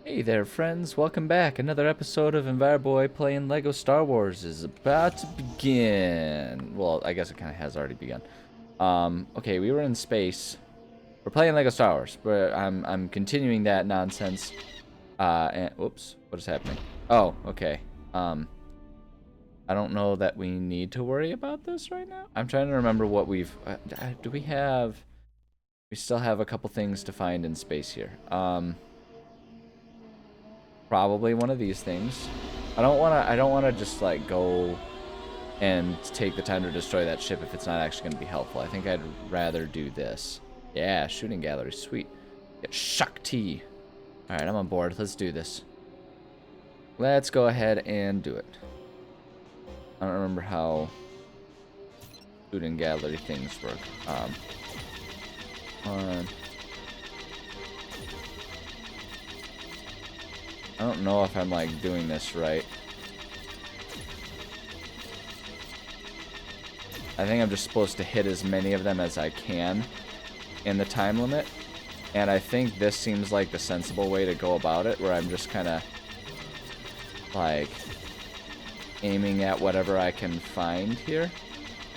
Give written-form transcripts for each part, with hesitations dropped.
Hey there, friends. Welcome back. Another episode of EnviroBoy playing Lego Star Wars is about to begin. Well, I guess it kind of has already begun. Okay, we were in space. We're playing Lego Star Wars, but I'm continuing that nonsense. And whoops, what is happening? Oh, okay. I don't know that we need to worry about this right now. I'm trying to remember what we've. Do we have? We still have a couple things to find in space here. Probably one of these things. I don't wanna just like go and take the time to destroy that ship if it's not actually gonna be helpful. I think I'd rather do this. Yeah, shooting gallery, sweet. Get Shakti. Alright, I'm on board. Let's do this. Let's go ahead and do it. I don't remember how shooting gallery things work. On. I don't know if I'm like doing this right. I think I'm just supposed to hit as many of them as I can in the time limit. And I think this seems like the sensible way to go about it, where I'm just kind of like aiming at whatever I can find here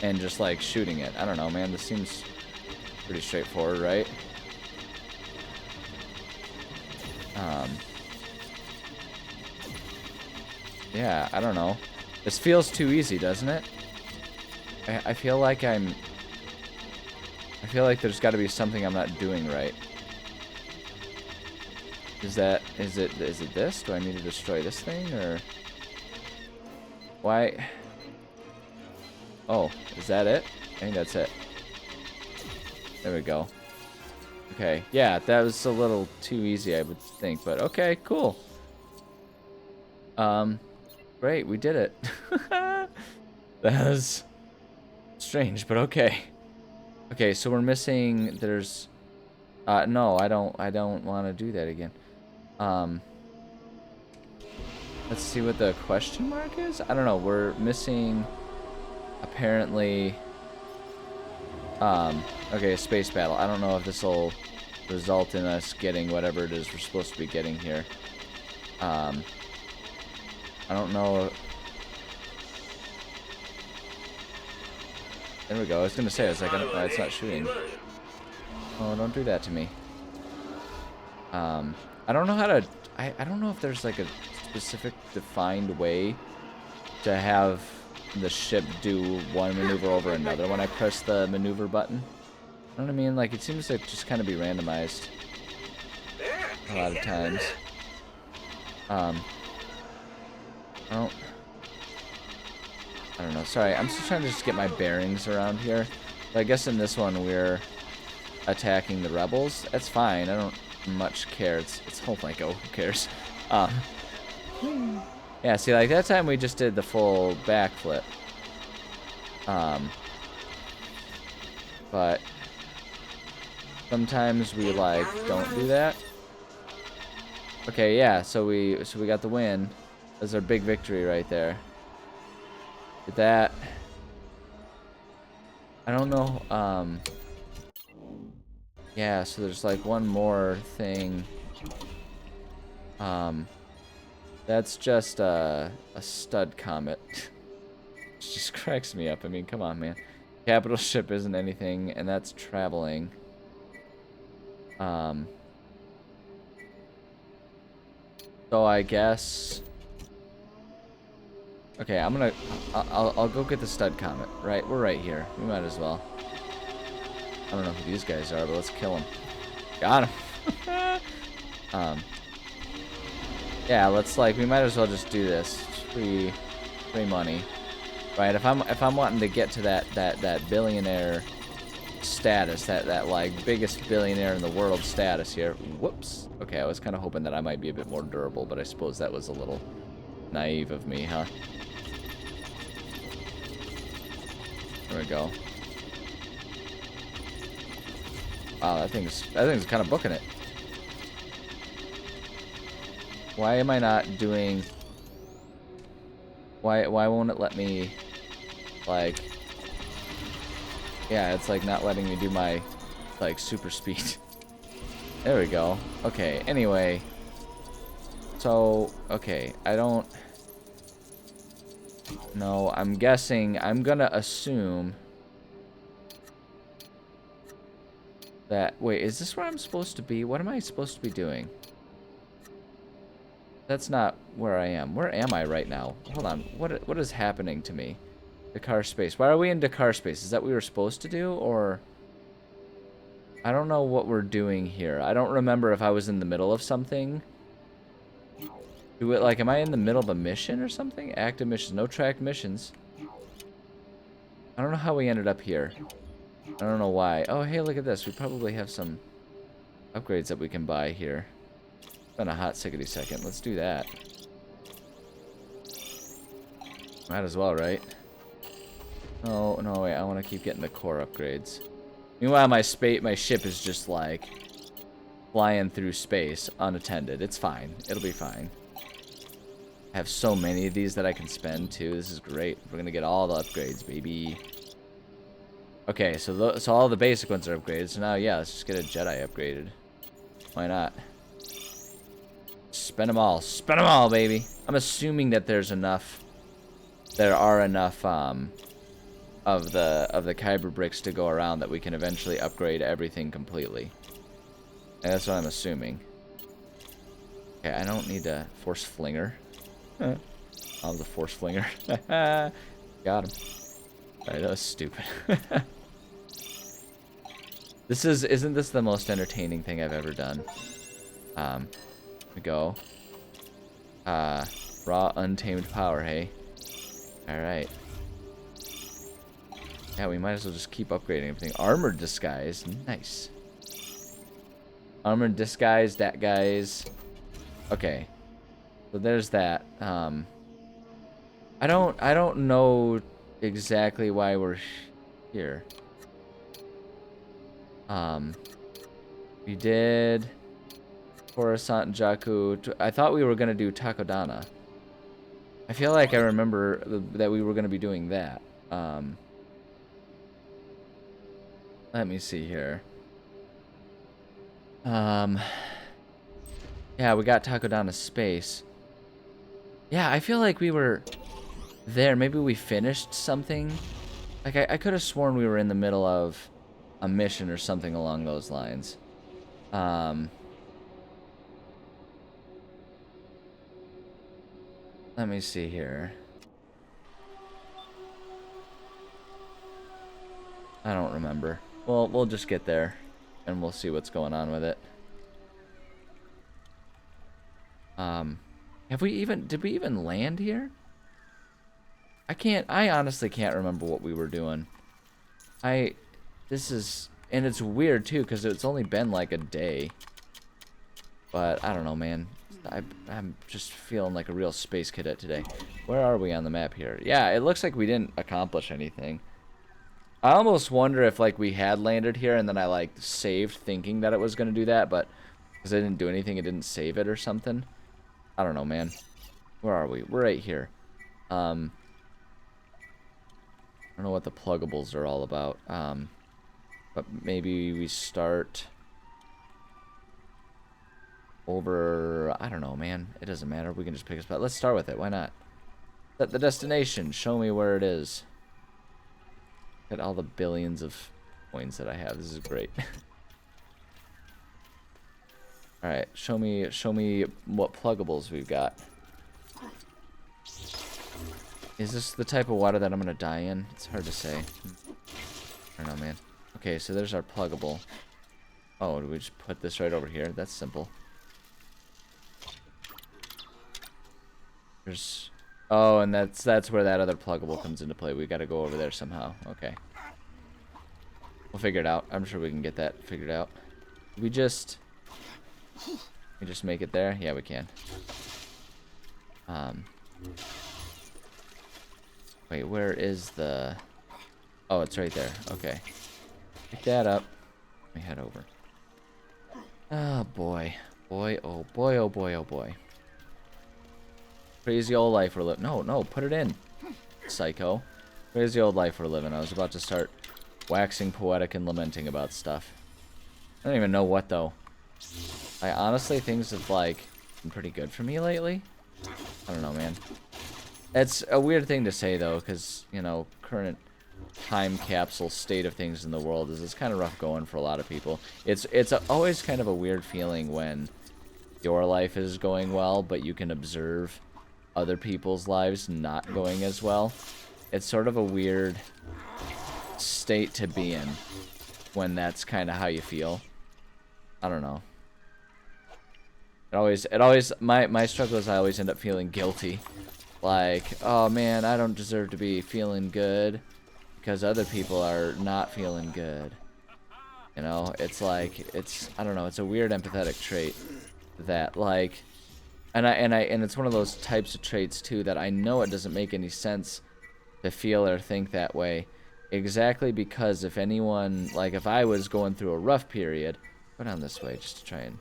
and just like shooting it. I don't know, man. This seems pretty straightforward, right? Yeah, I don't know. This feels too easy, doesn't it? I feel like I feel like there's got to be something I'm not doing right. Is it this? Do I need to destroy this thing, or why? Oh, is that it? I think that's it. There we go. Okay, yeah, that was a little too easy, I would think, but okay, cool. Great, we did it. That was strange, but okay. Okay, so we're missing, there's no, I don't want to do that again. Let's see what the question mark is. I don't know, we're missing apparently okay, a space battle. I don't know if this will result in us getting whatever it is we're supposed to be getting here. I don't know. There we go. I was gonna say, I was like, it's not shooting. Oh, don't do that to me. I don't know how to. I don't know if there's like a specific defined way to have the ship do one maneuver over another when I press the maneuver button. You know what I mean? Like, it seems to just kind of be randomized a lot of times. Oh, I don't know. Sorry, I'm still trying to just get my bearings around here. But I guess in this one we're attacking the rebels. That's fine. I don't much care. It's oh my god, who cares? Yeah. See, like that time we just did the full backflip. But sometimes we like don't do that. Okay, yeah. So we got the win. That's our big victory right there. Did that. I don't know. Yeah, so there's like one more thing. That's just a stud comet. It just cracks me up. I mean, come on, man. Capital ship isn't anything, and that's traveling. So I guess. Okay, I'll go get the stud comet. Right, we're right here. We might as well. I don't know who these guys are, but let's kill them. Got him. Yeah, let's like we might as well just do this. It's free money, right? If I'm wanting to get to that billionaire status, that like biggest billionaire in the world status here. Whoops. Okay, I was kind of hoping that I might be a bit more durable, but I suppose that was a little naive of me, huh? There we go. Wow, that thing's kind of booking it. Why am I not doing? Why won't it let me? Like, yeah, it's like not letting me do my like super speed. There we go. Okay. Anyway, So, okay, I don't... No, I'm guessing... I'm gonna assume... that... Wait, is this where I'm supposed to be? What am I supposed to be doing? That's not where I am. Where am I right now? Hold on. What is happening to me? Dakar space. Why are we in Dakar space? Is that what we were supposed to do, or... I don't know what we're doing here. I don't remember if I was in the middle of something. Do it like, am I in the middle of a mission or something? Active missions. No tracked missions. I don't know how we ended up here. I don't know why. Oh, hey, look at this. We probably have some upgrades that we can buy here. It's been a hot sickety second. Let's do that. Might as well, right? Oh, no, wait. I want to keep getting the core upgrades. Meanwhile, my ship is just, like, flying through space unattended. It's fine. It'll be fine. I have so many of these that I can spend, too. This is great. We're going to get all the upgrades, baby. Okay, so all the basic ones are upgraded. So now, yeah, let's just get a Jedi upgraded. Why not? Spend them all. Spend them all, baby. I'm assuming that there's enough... There are enough, of the Kyber bricks to go around that we can eventually upgrade everything completely. And that's what I'm assuming. Okay, I don't need a force flinger. I'm the force flinger. Got him. Alright, that was stupid. Isn't this the most entertaining thing I've ever done? We go. Raw untamed power, hey. Alright. Yeah, we might as well just keep upgrading everything. Armored disguise, nice. Armored disguise, that guy's. Okay. So there's that. I don't know exactly why we're here. We did Coruscant and Jakku. I thought we were gonna do Takodana. I feel like I remember that we were gonna be doing that. Let me see here. Yeah, we got Takodana space. Yeah, I feel like we were there. Maybe we finished something. Like, I could have sworn we were in the middle of a mission or something along those lines. Let me see here. I don't remember. Well, we'll just get there, and we'll see what's going on with it. Did we even land here? I honestly can't remember what we were doing. And it's weird too, because it's only been like a day. But, I don't know, man. I'm just feeling like a real space cadet today. Where are we on the map here? Yeah, it looks like we didn't accomplish anything. I almost wonder if, like, we had landed here and then I, like, saved thinking that it was going to do that, but because I didn't do anything, it didn't save it or something. I don't know, man. Where are we? We're right here. I don't know what the pluggables are all about. But maybe we start over... I don't know, man. It doesn't matter. We can just pick a spot. Let's start with it. Why not? Set the destination. Show me where it is. At all the billions of coins that I have. This is great. Alright, show me what pluggables we've got. Is this the type of water that I'm gonna die in? It's hard to say. I don't know, man. Okay, so there's our pluggable. Oh, do we just put this right over here? That's simple. There's... Oh, and that's where that other pluggable comes into play. We gotta go over there somehow. Okay. We'll figure it out. I'm sure we can get that figured out. We just make it there? Yeah, we can. Wait, where is the... Oh, it's right there. Okay. Pick that up. Let me head over. Oh, boy. Boy, oh boy, oh boy, oh boy. Crazy old life we're living. No, put it in. Psycho. Crazy old life we're living. I was about to start waxing poetic and lamenting about stuff. I don't even know what, though. I honestly, things have, like, been pretty good for me lately. I don't know, man. It's a weird thing to say, though, because, you know, current time capsule state of things in the world is it's kind of rough going for a lot of people. It's always kind of a weird feeling when your life is going well, but you can observe other people's lives not going as well. It's sort of a weird state to be in when that's kind of how you feel. I don't know. My struggle is I always end up feeling guilty. Like, oh man, I don't deserve to be feeling good because other people are not feeling good. You know, it's like, I don't know, it's a weird empathetic trait that, like, and it's one of those types of traits too that I know it doesn't make any sense to feel or think that way, exactly because if anyone, like, if I was going through a rough period, go down this way just to try and,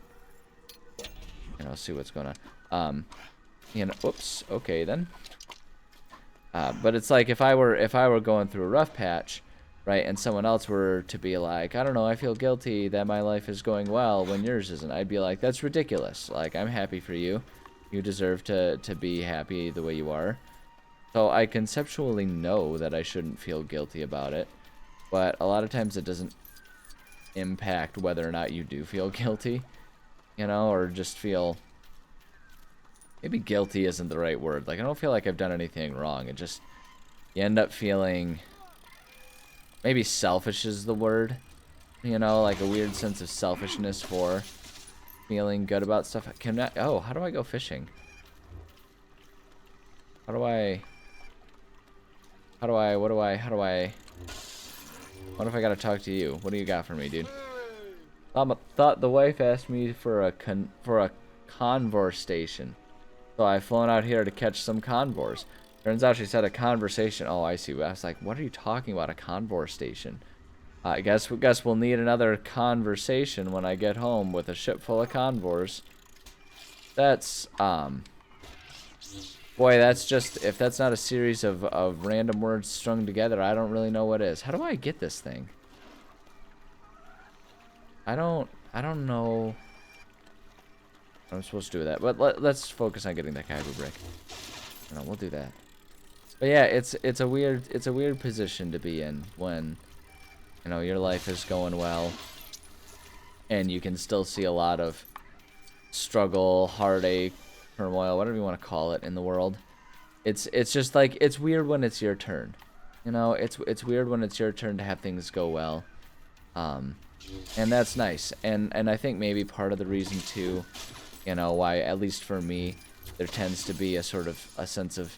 you know, see what's going on. You know, oops, okay then. But it's like if I were going through a rough patch, right, and someone else were to be like, I don't know, I feel guilty that my life is going well when yours isn't, I'd be like, that's ridiculous. Like, I'm happy for you. You deserve to be happy the way you are. So I conceptually know that I shouldn't feel guilty about it, but a lot of times it doesn't impact whether or not you do feel guilty, you know, or just feel, maybe guilty isn't the right word. Like, I don't feel like I've done anything wrong. It just, you end up feeling, maybe selfish is the word, you know, like a weird sense of selfishness for feeling good about stuff. Oh, how do I go fishing? What if I gotta talk to you? What do you got for me, dude? Thought the wife asked me for a conversation. So I've flown out here to catch some convors. Turns out she said a conversation. Oh, I see. I was like, what are you talking about? A conversation? I guess we'll need another conversation when I get home with a ship full of convors. That's, boy, that's just, if that's not a series of random words strung together, I don't really know what is. How do I get this thing? I don't know what I'm supposed to do with that, but let's focus on getting that Kaibu brick. No, we'll do that. But yeah, it's a weird position to be in when, you know, your life is going well and you can still see a lot of struggle, heartache, turmoil, whatever you want to call it, in the world. It's just like, it's weird when it's your turn. You know, it's weird when it's your turn to have things go well. And that's nice. And I think maybe part of the reason too, you know, why, at least for me, there tends to be a sort of a sense of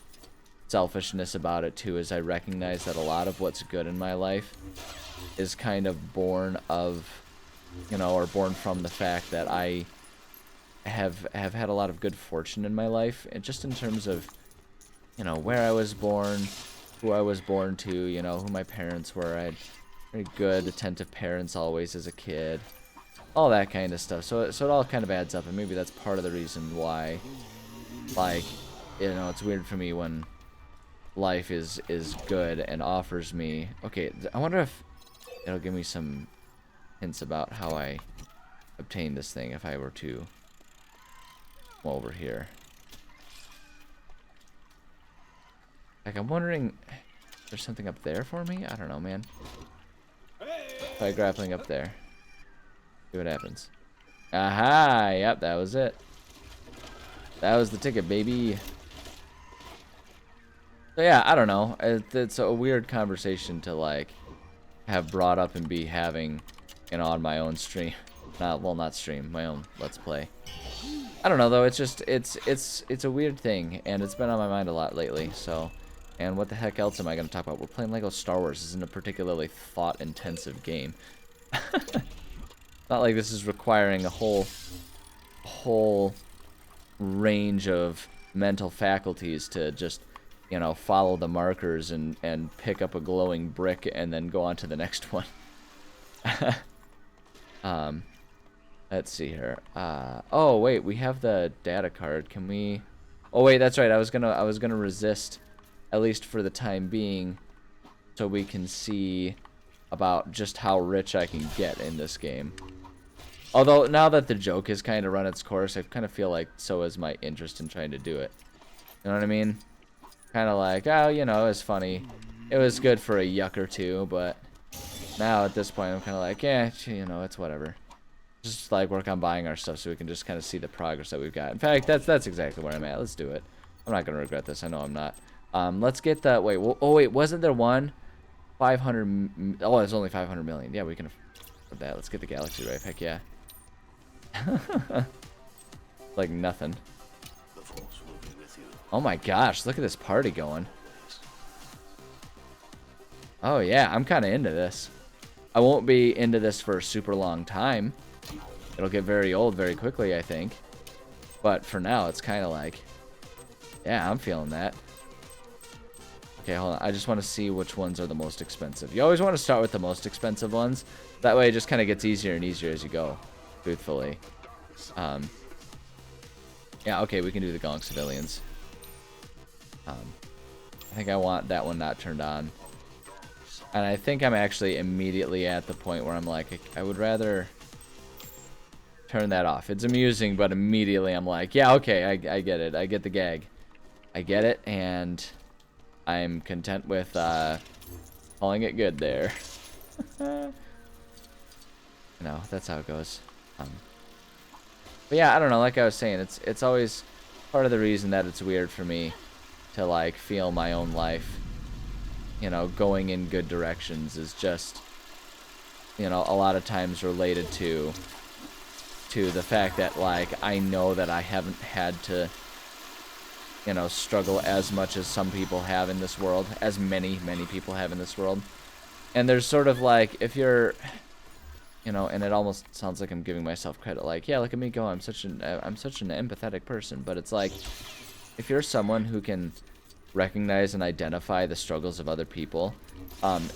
selfishness about it too, is I recognize that a lot of what's good in my life is kind of born of, you know, or born from the fact that I have had a lot of good fortune in my life, and just in terms of, you know, where I was born, who I was born to, you know, who my parents were. I had very good, attentive parents always as a kid, all that kind of stuff. So it all kind of adds up, and maybe that's part of the reason why, like, you know, it's weird for me when life is good and offers me, okay, I wonder if it'll give me some hints about how I obtain this thing if I were to come over here. Like, I'm wondering if there's something up there for me? I don't know, man. Try grappling up there. See what happens. Aha! Yep, that was it. That was the ticket, baby. So yeah, I don't know. It's a weird conversation to, like, have brought up and be having, you know, on my own stream. Not stream, my own Let's Play. I don't know though. It's just it's a weird thing, and it's been on my mind a lot lately. So, and what the heck else am I gonna talk about? We're playing Lego Star Wars. This isn't a particularly thought-intensive game. Not like this is requiring a whole range of mental faculties to just, you know, follow the markers and pick up a glowing brick and then go on to the next one. Let's see here. Oh wait, we have the data card. Can we? Oh wait, that's right. I was gonna resist, at least for the time being, so we can see about just how rich I can get in this game. Although now that the joke has kind of run its course, I kind of feel like so is my interest in trying to do it. You know what I mean? Kind of like, oh, you know, it's funny. It was good for a yuck or two, but now at this point I'm kind of like, yeah, you know, it's whatever. Just like work on buying our stuff so we can just kind of see the progress that we've got. In fact, that's exactly where I'm at. Let's do it. I'm not gonna regret this. I know I'm not. Let's get the wait. Oh wait, wasn't there one? 500. Oh, it's only 500 million. Yeah, we can afford that. Let's get the galaxy right. Heck yeah. Like nothing. Oh my gosh, look at this party going. Oh yeah, I'm kind of into this. I won't be into this for a super long time. It'll get very old very quickly, I think. But for now, it's kind of like, yeah, I'm feeling that. Okay, hold on. I just want to see which ones are the most expensive. You always want to start with the most expensive ones. That way it just kind of gets easier and easier as you go, truthfully. Yeah, okay, we can do the Gong Civilians. I think I want that one not turned on. And I think I'm actually immediately at the point where I'm like, I would rather turn that off. It's amusing, but immediately I'm like, yeah, okay, I get it. I get the gag. I get it, and I'm content with calling it good there. No, that's how it goes. But yeah, I don't know. Like I was saying, it's always part of the reason that it's weird for me to like feel my own life, you know, going in good directions is just, you know, a lot of times related to the fact that like I know that I haven't had to, you know, struggle as much as some people have in this world, as many people have in this world. And there's sort of like, if you're, you know, and it almost sounds like I'm giving myself credit, like, yeah, look at me go, I'm such an empathetic person. But it's like, if you're someone who can recognize and identify the struggles of other people,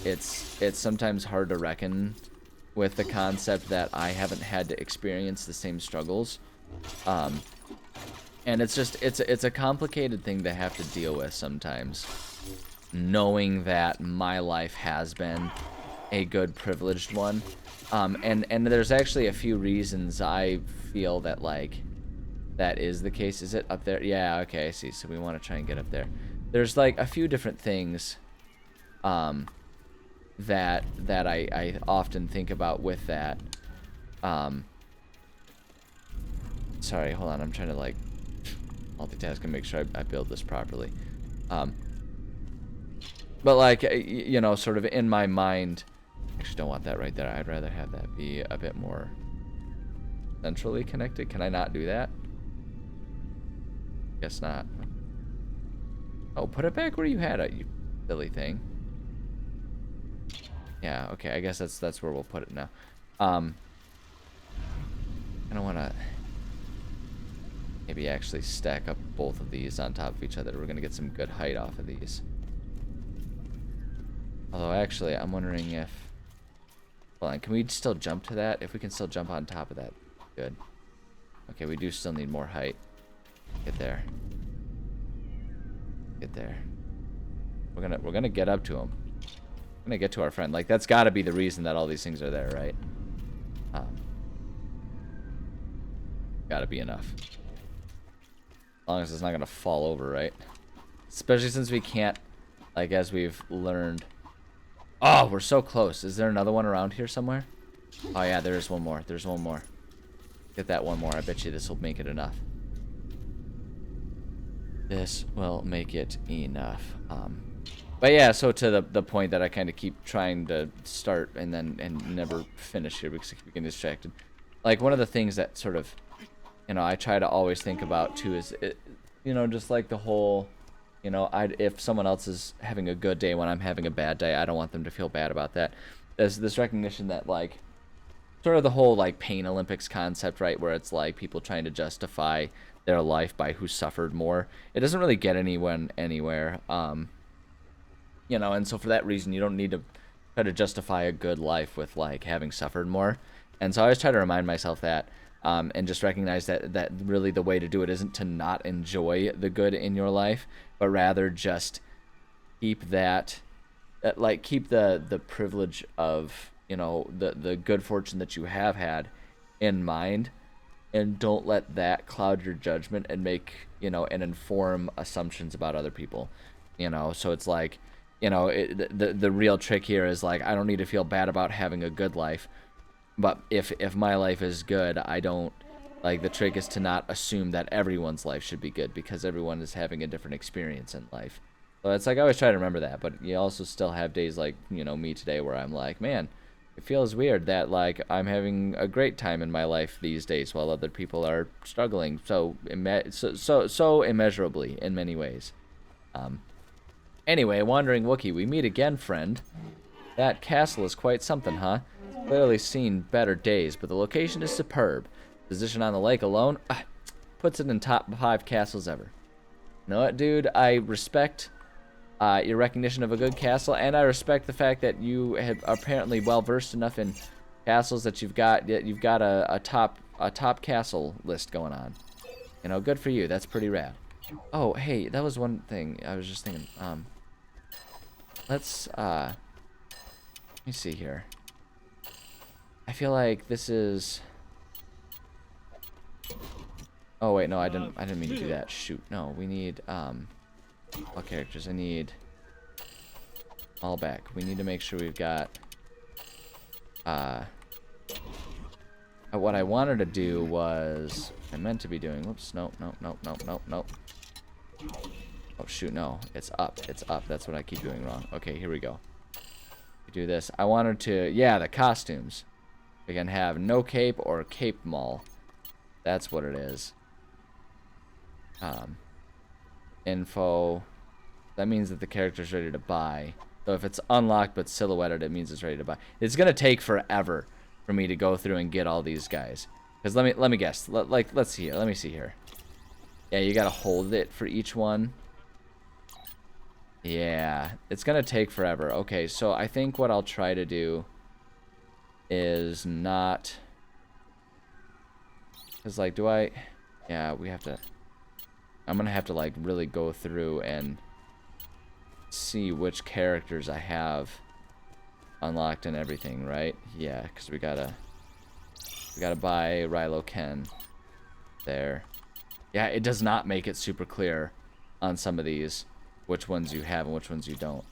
it's sometimes hard to reckon with the concept that I haven't had to experience the same struggles. And it's just, it's a complicated thing to have to deal with sometimes, knowing that my life has been a good privileged one. And there's actually a few reasons I feel that like that is the case. Is it up there? Yeah, okay, I see. So we want to try and get up there. There's like a few different things that I often think about with that. Sorry, hold on. I'm trying to like multitask and make sure I build this properly. But like, you know, sort of in my mind, actually don't want that right there. I'd rather have that be a bit more centrally connected. Can I not do that? Guess not. Oh, put it back where you had it, you silly thing. Yeah, okay, I guess that's where we'll put it now. I don't want to maybe actually stack up both of these on top of each other. We're going to get some good height off of these. Although, actually, I'm wondering if... Hold on, can we still jump to that? If we can still jump on top of that, good. Okay, we do still need more height. Get there. Get there. We're gonna get up to him. We're gonna get to our friend. Like, that's got to be the reason that all these things are there, right? Gotta be enough. As long as it's not gonna fall over, right? Especially since we can't, like, as we've learned. Oh, we're so close. Is there another one around here somewhere? Oh yeah, there is one more. There's one more. Get that one more. I bet you this will make it enough. This will make it enough. But yeah, so to the point that I kind of keep trying to start and never finish here because I keep getting distracted. Like, one of the things that sort of, you know, I try to always think about too is, you know, just like the whole, you know, if someone else is having a good day when I'm having a bad day, I don't want them to feel bad about that. There's this recognition that, like, sort of the whole, like, pain Olympics concept, right, where it's like people trying to justify their life by who suffered more. It doesn't really get anyone anywhere. You know, and so for that reason, you don't need to try to justify a good life with, like, having suffered more. And so I always try to remind myself that, and just recognize that really the way to do it isn't to not enjoy the good in your life, but rather just keep that, like, keep the privilege of, you know, the good fortune that you have had in mind, and don't let that cloud your judgment and make, and inform assumptions about other people. So it's like, the real trick here is like, I don't need to feel bad about having a good life, but if my life is good, I don't, like, the trick is to not assume that everyone's life should be good, because everyone is having a different experience in life. So it's like, I always try to remember that, but you also still have days like, me today, where I'm like, man, it feels weird that, like, I'm having a great time in my life these days while other people are struggling so immeasurably in many ways. Anyway, Wandering Wookiee, we meet again, friend. That castle is quite something, huh? Clearly seen better days, but the location is superb. Position on the lake alone puts it in top 5 castles ever. You know what, dude? I respect your recognition of a good castle, and I respect the fact that you have apparently well versed enough in castles that you've got a top castle list going on. Good for you. That's pretty rad. Oh, hey, that was one thing I was just thinking. Let me see here. I feel like this is. Oh wait, no, I didn't mean to do that. Shoot, no, we need all characters. I need all back. We need to make sure we've got what I wanted to do was I meant to be doing. Whoops, nope. Oh shoot, no, it's up. That's what I keep doing wrong. Okay, here we go. We do this. I wanted to, yeah, the costumes. We can have no cape or cape mall. That's what it is. Info. That means that the character's ready to buy. So if it's unlocked but silhouetted, it means it's ready to buy. It's gonna take forever for me to go through and get all these guys. Cause let me guess. Let's see here. Let me see here. Yeah, you gotta hold it for each one. Yeah, it's gonna take forever. Okay, so I think what I'll try to do is not. Cause like, do I? Yeah, we have to. I'm gonna have to like really go through and see which characters I have unlocked and everything, right? Yeah, because we gotta buy Rilo Ken there. Yeah, it does not make it super clear on some of these which ones you have and which ones you don't.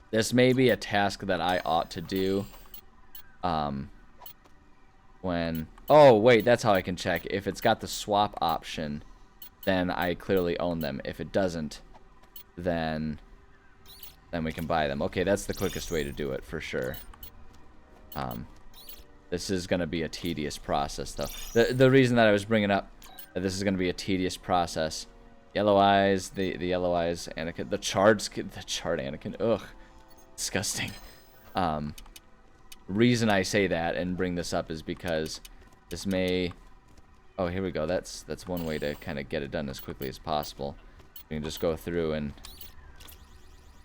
This may be a task that I ought to do when... Oh, wait, that's how I can check. If it's got the swap option, then I clearly own them. If it doesn't, then we can buy them. Okay, that's the quickest way to do it, for sure. This is going to be a tedious process, though. The reason that I was bringing up that this is going to be a tedious process... Yellow eyes, the yellow eyes Anakin, the charred Anakin, ugh, disgusting. Reason I say that and bring this up is because this may, oh, here we go. That's one way to kind of get it done as quickly as possible. We can just go through and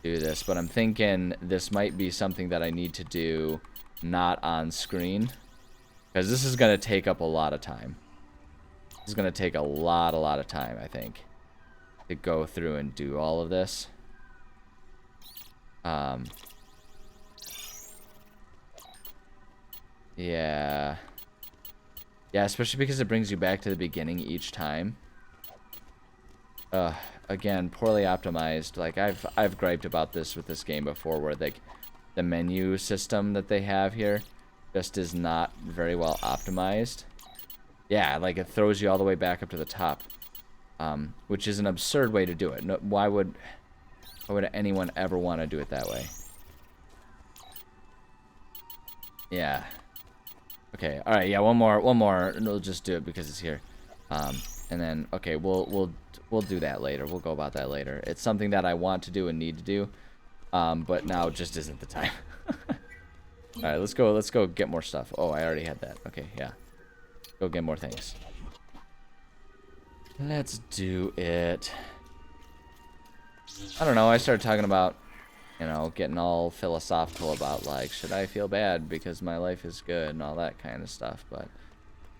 do this, but I'm thinking this might be something that I need to do not on screen, because this is going to take up a lot of time. This is going to take a lot of time, I think, to go through and do all of this. Yeah, especially because it brings you back to the beginning each time. Again, poorly optimized. Like I've griped about this with this game before, where like the menu system that they have here just is not very well optimized. Yeah, like it throws you all the way back up to the top. Which is an absurd way to do it. No, why would anyone ever want to do it that way? Yeah. Okay. All right. Yeah. One more. And we'll just do it because it's here. And then okay, we'll do that later. We'll go about that later. It's something that I want to do and need to do, but now just isn't the time. All right. Let's go get more stuff. Oh, I already had that. Okay. Yeah. Go get more things. Let's do it. I don't know, I started talking about, getting all philosophical about, like, should I feel bad because my life is good and all that kind of stuff. But,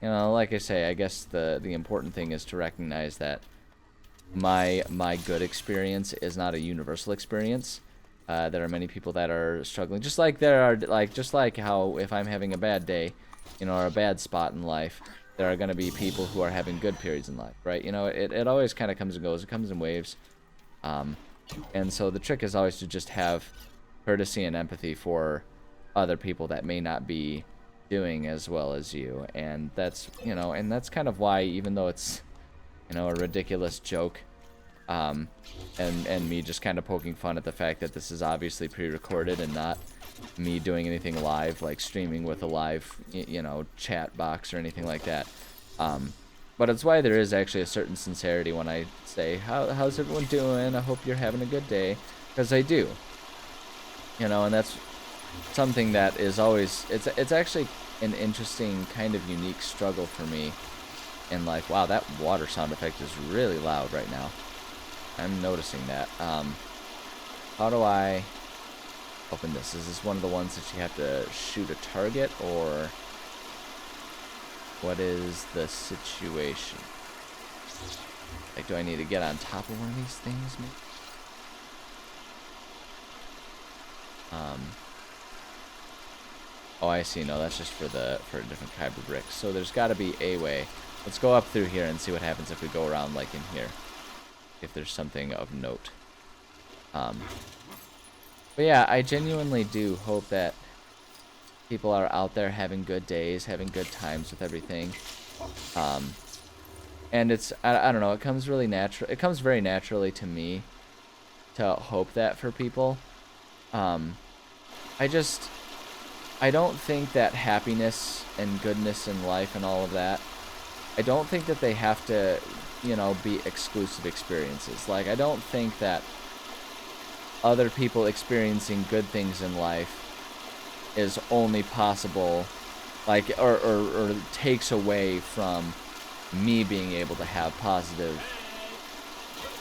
like I say, I guess the important thing is to recognize that my good experience is not a universal experience. There are many people that are struggling. Just like how if I'm having a bad day, you know, or a bad spot in life, there are going to be people who are having good periods in life, right? You know, it always kind of comes and goes. It comes in waves. And so the trick is always to just have courtesy and empathy for other people that may not be doing as well as you. And that's, you know, and that's kind of why, even though it's, you know, a ridiculous joke, and me just kind of poking fun at the fact that this is obviously pre-recorded and not me doing anything live, like streaming with a live, you know, chat box or anything like that. But it's why there is actually a certain sincerity when I say, how's everyone doing? I hope you're having a good day. Because I do. You know, and that's something that is always, it's actually an interesting kind of unique struggle for me in life. Wow, that water sound effect is really loud right now. I'm noticing that. How do I open this? Is this one of the ones that you have to shoot a target, or what is the situation? Like, do I need to get on top of one of these things, maybe? Oh, I see. No, that's just for a different type of brick. So there's got to be a way. Let's go up through here and see what happens if we go around like in here. If there's something of note. But yeah, I genuinely do hope that people are out there having good days, having good times with everything. And it's, I don't know, it comes really natural. It comes very naturally to me to hope that for people. I don't think that happiness and goodness in life and all of that, I don't think that they have to, you know, be exclusive experiences. Like, I don't think that other people experiencing good things in life is only possible, like, or takes away from me being able to have positive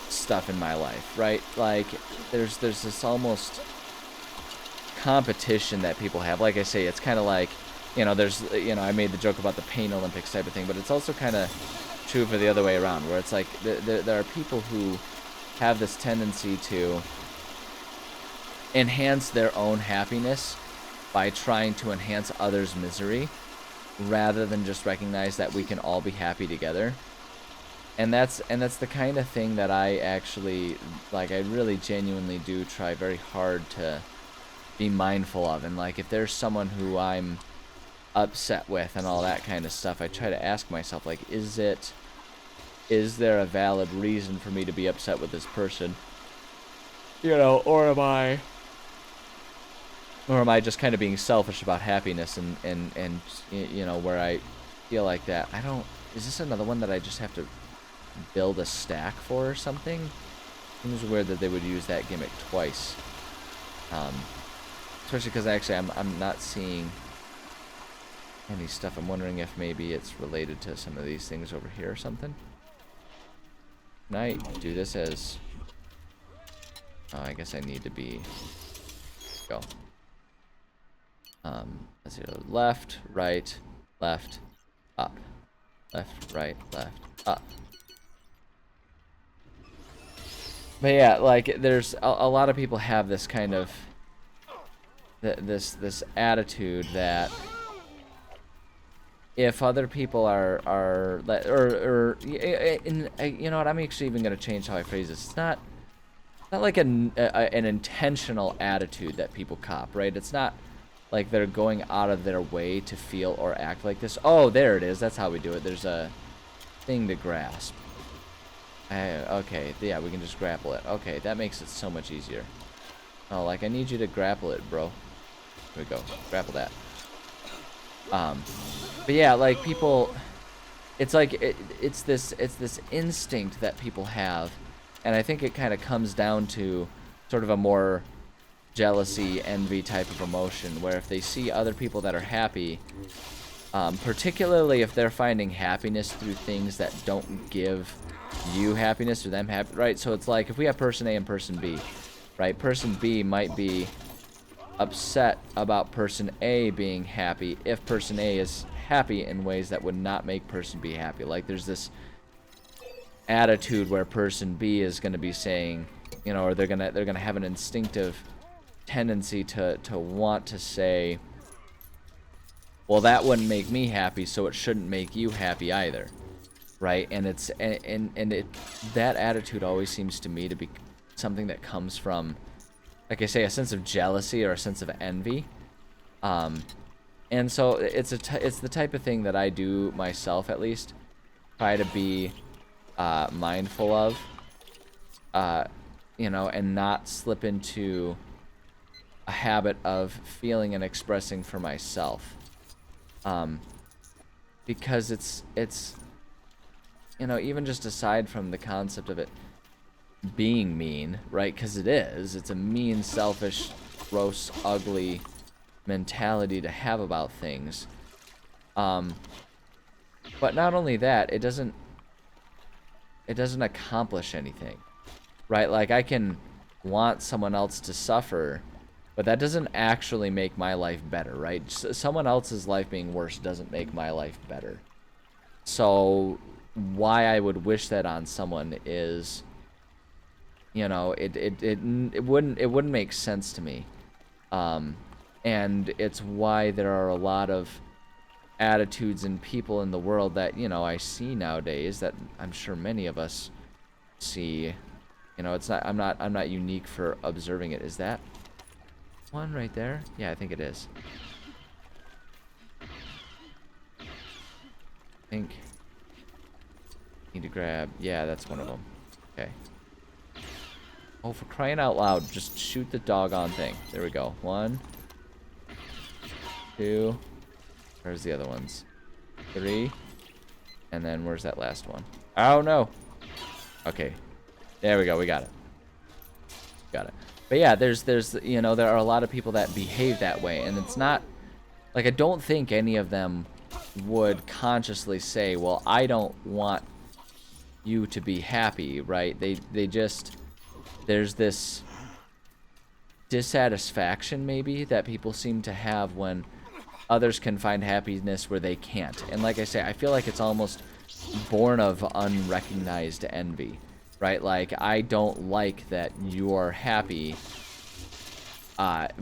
stuff in my life, right? Like, there's this almost competition that people have. Like I say, it's kind of like, you know, there's, you know, I made the joke about the Pain Olympics type of thing, but it's also kind of true for the other way around, where it's like there are people who have this tendency to enhance their own happiness by trying to enhance others' misery, rather than just recognize that we can all be happy together. And that's the kind of thing that I actually, like, I really genuinely do try very hard to be mindful of. And like, if there's someone who I'm upset with and all that kind of stuff, I try to ask myself, like, is there a valid reason for me to be upset with this person? You know, or am I just kind of being selfish about happiness and you know, where I feel like that, is this another one that I just have to build a stack for or something? Seems weird that they would use that gimmick twice. Especially because actually I'm not seeing any stuff. I'm wondering if maybe it's related to some of these things over here or something. Can I do this as... Oh, I guess I need to be... Go. Let's see. Left, right, left, up. Left, right, left, up. But yeah, like, there's a lot of people have this kind of... This attitude that if other people are you know what, I'm actually even gonna change how I phrase this. It's not like an intentional attitude that people cop, right? It's not like they're going out of their way to feel or act like this. Oh, there it is. That's how we do it. There's a thing to grasp. Okay, yeah, we can just grapple it. Okay, that makes it so much easier. Oh, like, I need you to grapple it, bro. Here we go. Grapple that. But yeah, like, people, it's like it's this instinct that people have, and I think it kind of comes down to sort of a more jealousy, envy type of emotion, where if they see other people that are happy, particularly if they're finding happiness through things that don't give you happiness or them happy, right? So it's like, if we have person A and person B, right? Person B might be upset about person A being happy if person A is happy in ways that would not make person B happy. Like, there's this attitude where person B is going to be saying, you know, or they're gonna have an instinctive tendency to want to say, well, that wouldn't make me happy, so it shouldn't make you happy either, right? And it's that attitude always seems to me to be something that comes from, like I say, a sense of jealousy or a sense of envy. And so it's the type of thing that I do myself, at least, try to be mindful of, you know, and not slip into a habit of feeling and expressing for myself. Because it's, you know, even just aside from the concept of it being mean, right? Because it's a mean, selfish, gross, ugly mentality to have about things. But not only that, it doesn't accomplish anything, right? Like, I can want someone else to suffer, but that doesn't actually make my life better, right? Someone else's life being worse doesn't make my life better. So why I would wish that on someone is, you know, it wouldn't make sense to me. And it's why there are a lot of attitudes and people in the world that, you know, I see nowadays that I'm sure many of us see. You know, it's not, I'm not unique for observing it. Is that one right there? Yeah, I think it is. I think need to grab, yeah, that's one of them. Okay. Oh, for crying out loud, just shoot the doggone thing. There we go. 1, 2, where's the other ones? 3, and then where's that last one? Oh no. Okay, there we go, we got it. Got it. But yeah, there's you know, there are a lot of people that behave that way, and it's not like, I don't think any of them would consciously say, well, I don't want you to be happy, right? They just, there's this dissatisfaction maybe that people seem to have when others can find happiness where they can't. And like I say, I feel like it's almost born of unrecognized envy, right? Like, I don't like that you're happy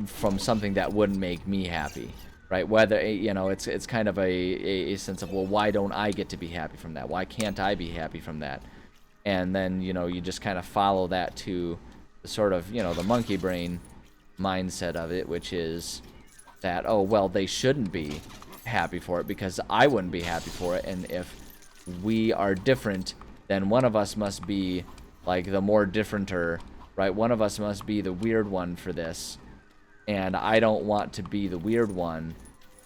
from something that wouldn't make me happy, right? Whether, you know, it's kind of a sense of, well, why don't I get to be happy from that? Why can't I be happy from that? And then, you know, you just kind of follow that to the sort of, you know, the monkey brain mindset of it, which is that, oh, well, they shouldn't be happy for it because I wouldn't be happy for it. And if we are different, then one of us must be like the more differenter, right? One of us must be the weird one for this. And I don't want to be the weird one,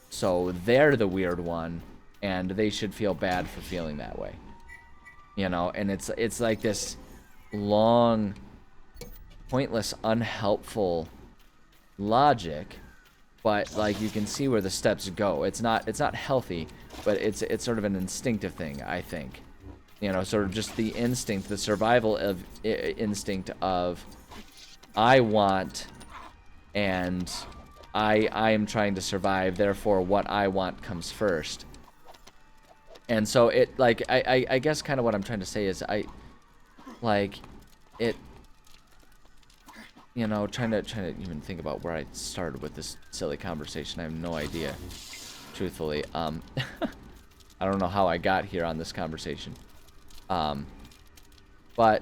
so they're the weird one, and they should feel bad for feeling that way. You know, and it's like this long, pointless, unhelpful logic, but like, you can see where the steps go. It's not healthy, but it's sort of an instinctive thing, I think. You know, sort of just the instinct, the survival of instinct of, I want, and I am trying to survive, therefore what I want comes first. And so it, like, I guess kind of what I'm trying to say is, you know, trying to even think about where I started with this silly conversation. I have no idea, truthfully. I don't know how I got here on this conversation. But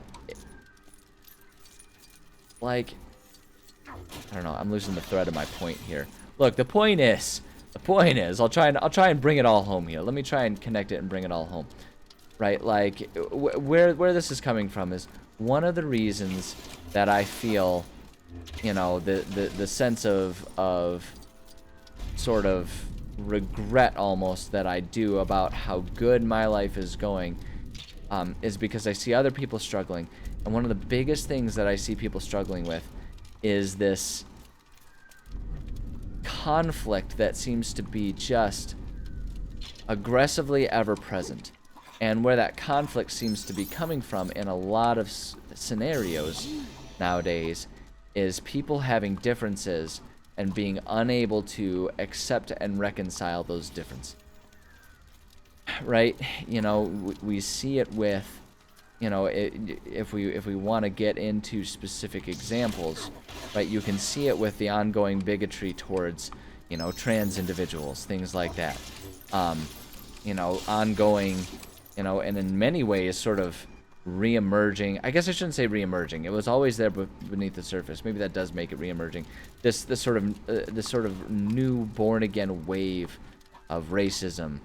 like, I don't know, I'm losing the thread of my point here. Look, the point is, I'll try and bring it all home here. Let me try and connect it and bring it all home. Right? Like, where this is coming from is one of the reasons that I feel, you know, the sense of sort of regret almost that I do about how good my life is going, is because I see other people struggling. And one of the biggest things that I see people struggling with is this conflict that seems to be just aggressively ever present. And where that conflict seems to be coming from in a lot of scenarios nowadays is people having differences and being unable to accept and reconcile those differences. Right? You know, we see it with, you know, if we want to get into specific examples, right, you can see it with the ongoing bigotry towards, you know, trans individuals, things like that. You know, ongoing, you know, and in many ways sort of re-emerging. I guess I shouldn't say re-emerging. It was always there beneath the surface. Maybe that does make it re-emerging. This sort of new born-again wave of racism,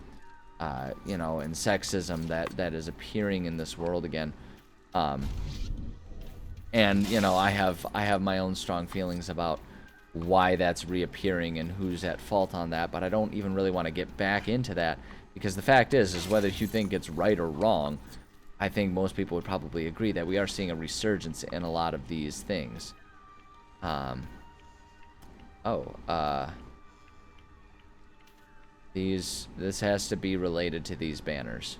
you know, and sexism that is appearing in this world again. And you know, I have my own strong feelings about why that's reappearing and who's at fault on that, but I don't even really want to get back into that, because the fact is whether you think it's right or wrong, I think most people would probably agree that we are seeing a resurgence in a lot of these things. This has to be related to these banners.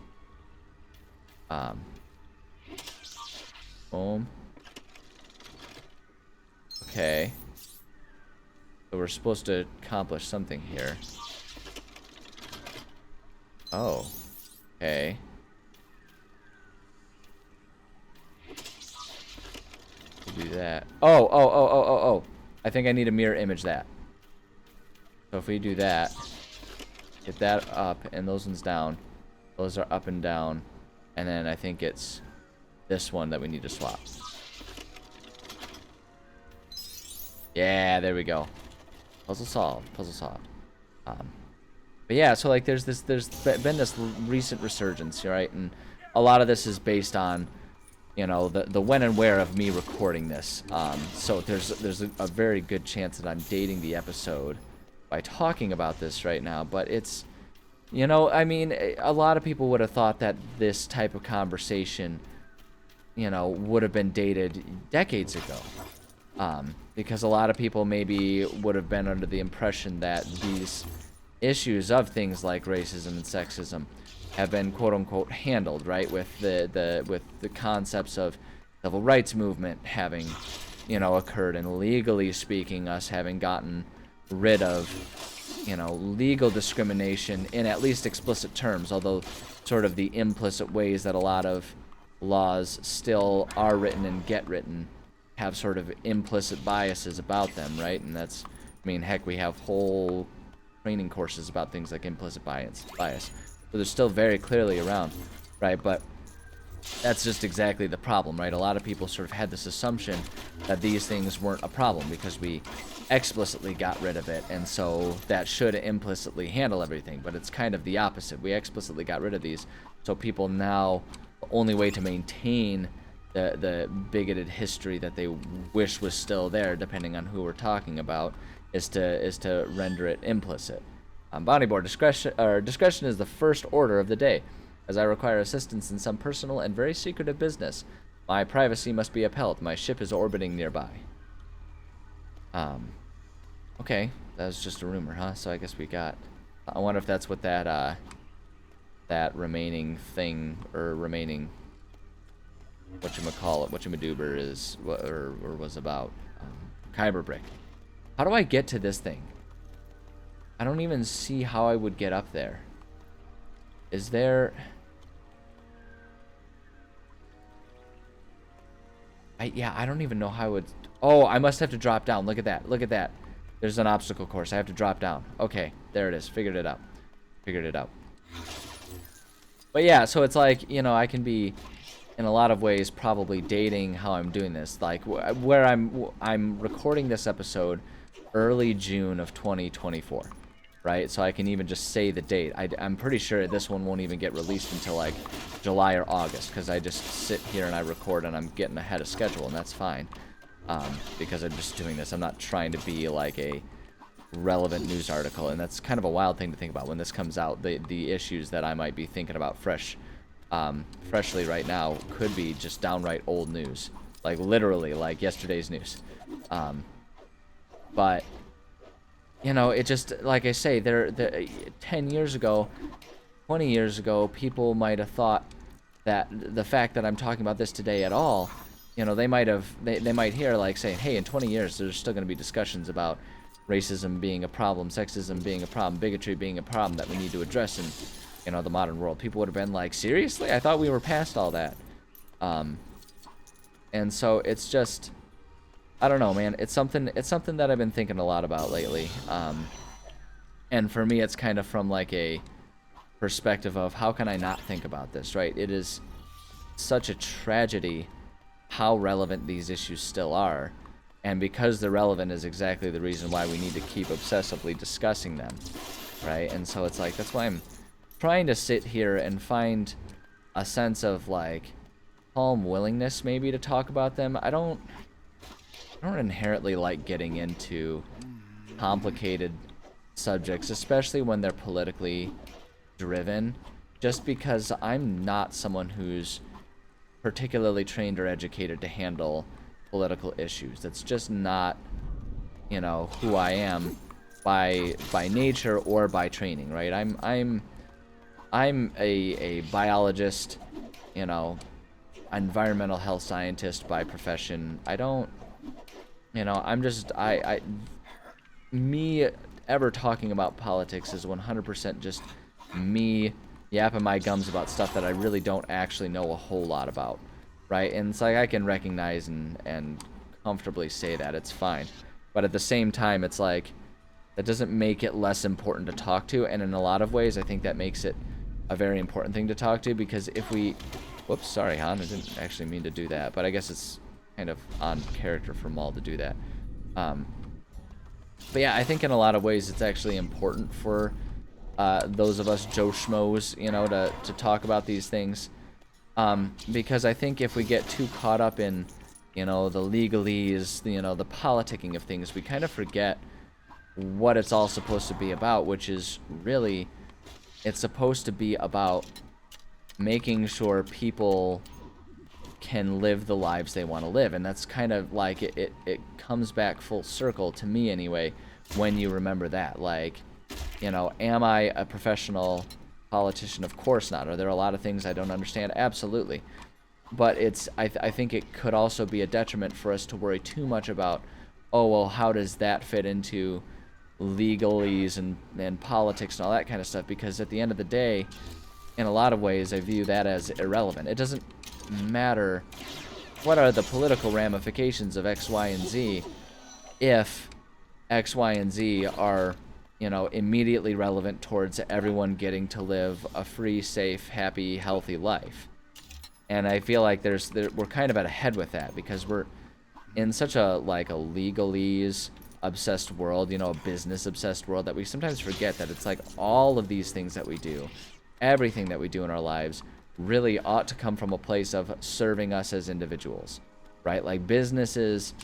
Boom. Okay. So we're supposed to accomplish something here. Oh. Okay. Do that. Oh. I think I need to mirror image that. So if we do that, get that up and those ones down. Those are up and down. And then I think it's this one that we need to swap. Yeah, there we go. Puzzle solved. Puzzle solved. But yeah, so like there's been this recent resurgence, right? And a lot of this is based on, you know, the when and where of me recording this. So there's a very good chance that I'm dating the episode by talking about this right now. But it's, you know, I mean, a lot of people would have thought that this type of conversation, you know, would have been dated decades ago. Because a lot of people maybe would have been under the impression that these issues of things like racism and sexism have been quote unquote handled, right, with the concepts of civil rights movement having, you know, occurred, and legally speaking, us having gotten rid of, you know, legal discrimination in at least explicit terms, although sort of the implicit ways that a lot of laws still are written and get written have sort of implicit biases about them, right? And that's, I mean, heck, we have whole training courses about things like implicit bias. So they're still very clearly around, right? But that's just exactly the problem, right? A lot of people sort of had this assumption that these things weren't a problem because we explicitly got rid of it, and so that should implicitly handle everything. But it's kind of the opposite. We explicitly got rid of these, so people now, the only way to maintain the bigoted history that they wish was still there, depending on who we're talking about, is to render it implicit. Bounty board, discretion is the first order of the day, as I require assistance in some personal and very secretive business. My privacy must be upheld. My ship is orbiting nearby. Okay, that was just a rumor, huh? So I guess we got. I wonder if that's what that remaining thing, or remaining, whatchamacallit, is, or was about. Kyber brick. How do I get to this thing? I don't even see how I would get up there. Is there... I don't even know how I would... Oh, I must have to drop down. Look at that. Look at that. There's an obstacle course. I have to drop down. Okay, there it is. Figured it out. But yeah, so it's like, you know, I can be, in a lot of ways, probably dating how I'm doing this. Like, where I'm recording this episode early June of 2024. Right, so I can even just say the date. I'm pretty sure this one won't even get released until like July or August, because I just sit here and I record and I'm getting ahead of schedule, and that's fine, because I'm just doing this. I'm not trying to be like a relevant news article, and that's kind of a wild thing to think about when this comes out. The issues that I might be thinking about freshly right now could be just downright old news, like literally like yesterday's news, but. You know, it just, like I say, 10 years ago, 20 years ago, people might have thought that the fact that I'm talking about this today at all, you know, they might hear, like, saying, hey, in 20 years, there's still going to be discussions about racism being a problem, sexism being a problem, bigotry being a problem that we need to address in, you know, the modern world. People would have been like, seriously? I thought we were past all that. And so it's just... I don't know, man. It's something that I've been thinking a lot about lately. And for me, it's kind of from like a perspective of how can I not think about this, right? It is such a tragedy how relevant these issues still are. And because they're relevant is exactly the reason why we need to keep obsessively discussing them, right? And so it's like, that's why I'm trying to sit here and find a sense of like calm willingness maybe to talk about them. I don't inherently like getting into complicated subjects, especially when they're politically driven, just because I'm not someone who's particularly trained or educated to handle political issues. That's just not, you know, who I am by nature or by training, right? I'm a biologist, you know, environmental health scientist by profession. I don't, you know, I'm just me ever talking about politics is 100% just me yapping my gums about stuff that I really don't actually know a whole lot about, right? And it's like I can recognize and comfortably say that it's fine, but at the same time it's like that doesn't make it less important to talk to, and in a lot of ways I think that makes it a very important thing to talk to, because if we, whoops, sorry Han, I didn't actually mean to do that, but I guess it's kind of on character for Maul to do that. But yeah, I think in a lot of ways it's actually important for those of us Joe Schmoes, you know, to talk about these things. Because I think if we get too caught up in, you know, the legalese, you know, the politicking of things, we kind of forget what it's all supposed to be about, which is really, it's supposed to be about making sure people can live the lives they want to live. And that's kind of like it comes back full circle to me anyway when you remember that. Like, you know, am I a professional politician? Of course not. Are there a lot of things I don't understand? Absolutely. But it's I think it could also be a detriment for us to worry too much about, oh well, how does that fit into legalese and politics and all that kind of stuff, because at the end of the day, in a lot of ways I view that as irrelevant. It doesn't matter what are the political ramifications of X, Y, and Z if X, Y, and Z are, you know, immediately relevant towards everyone getting to live a free, safe, happy, healthy life. And I feel like we're kind of at a head with that, because we're in such a like a legalese obsessed world, you know, a business obsessed world, that we sometimes forget that it's like all of these things that we do, everything that we do in our lives really ought to come from a place of serving us as individuals, right? Like businesses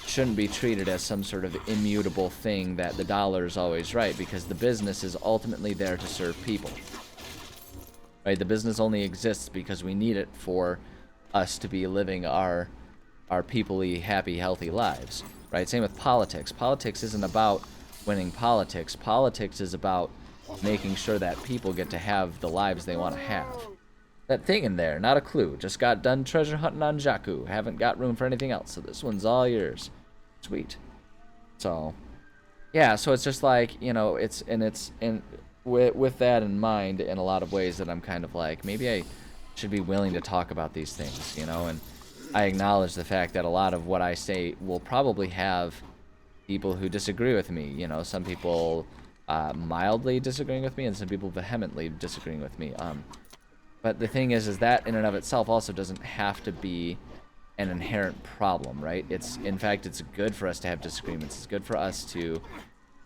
shouldn't be treated as some sort of immutable thing that the dollar is always right, because the business is ultimately there to serve people, right? The business only exists because we need it for us to be living our people-y, happy, healthy lives, right? Same with politics. Politics isn't about winning politics. Politics is about making sure that people get to have the lives they want to have. That thing in there, not a clue. Just got done treasure hunting on Jakku. Haven't got room for anything else, so this one's all yours. Sweet. So, yeah, so it's just like, you know, with that in mind, in a lot of ways, that I'm kind of like, maybe I should be willing to talk about these things, you know, and I acknowledge the fact that a lot of what I say will probably have people who disagree with me, you know, some people mildly disagreeing with me and some people vehemently disagreeing with me. But the thing is that in and of itself also doesn't have to be an inherent problem, right? In fact, it's good for us to have disagreements. It's good for us to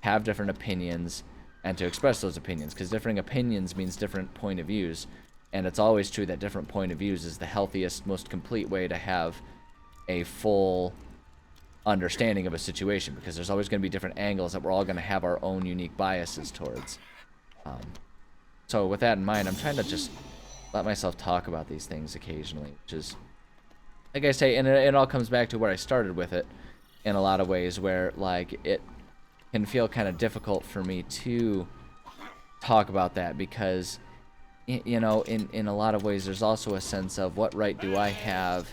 have different opinions and to express those opinions, because differing opinions means different point of views. And it's always true that different point of views is the healthiest, most complete way to have a full understanding of a situation, because there's always going to be different angles that we're all going to have our own unique biases towards. So with that in mind, I'm trying to just let myself talk about these things occasionally, which is, like I say, and it all comes back to where I started with it in a lot of ways, where like it can feel kind of difficult for me to talk about that, because, you know, in a lot of ways there's also a sense of what right do I have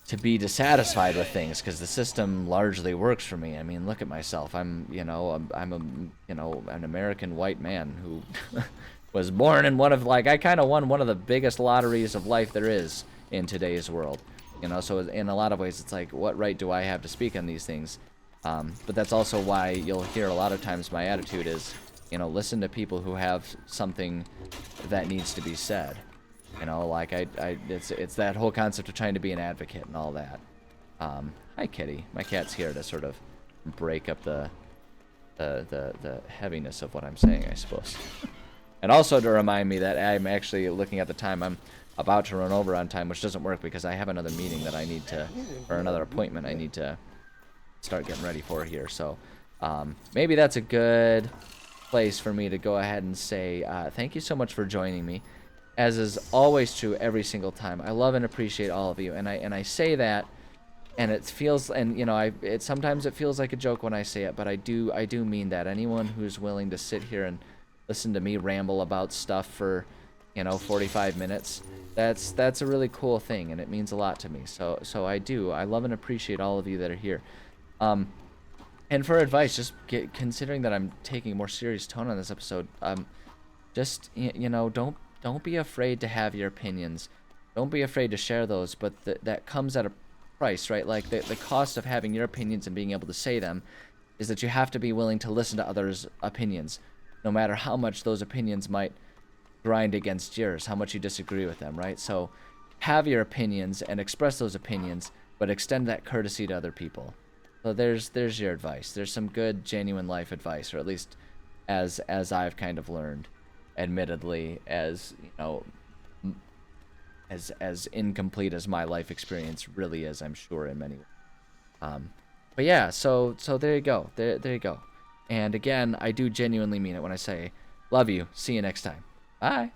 to be dissatisfied with things, because the system largely works for me. I mean, look at myself. I'm an American white man who was born in one of, like, I kind of won one of the biggest lotteries of life there is in today's world, you know. So in a lot of ways it's like, what right do I have to speak on these things? But that's also why you'll hear a lot of times my attitude is, you know, listen to people who have something that needs to be said. You know, like it's that whole concept of trying to be an advocate and all that. Hi, Kitty. My cat's here to sort of break up the heaviness of what I'm saying, I suppose. And also to remind me that I'm actually looking at the time. I'm about to run over on time, which doesn't work because I have another meeting that I need to, or another appointment I need to start getting ready for here. So maybe that's a good place for me to go ahead and say thank you so much for joining me. As is always true every single time, I love and appreciate all of you, and I say that, and it feels, and you know, sometimes it feels like a joke when I say it, but I do mean that. Anyone who's willing to sit here and listen to me ramble about stuff for, you know, 45 minutes, that's a really cool thing, and it means a lot to me. So I love and appreciate all of you that are here. And for advice, just considering that I'm taking a more serious tone on this episode, just you know, don't be afraid to have your opinions. Don't be afraid to share those, but that comes at a price, right? Like the cost of having your opinions and being able to say them is that you have to be willing to listen to others' opinions, no matter how much those opinions might grind against yours, how much you disagree with them, right? So have your opinions and express those opinions, but extend that courtesy to other people. So there's your advice. There's some good, genuine life advice, or at least as I've kind of learned. Admittedly, as you know, as incomplete as my life experience really is, I'm sure in many ways. But yeah, so there you go. There you go. And again, I do genuinely mean it when I say love you. See you next time. Bye.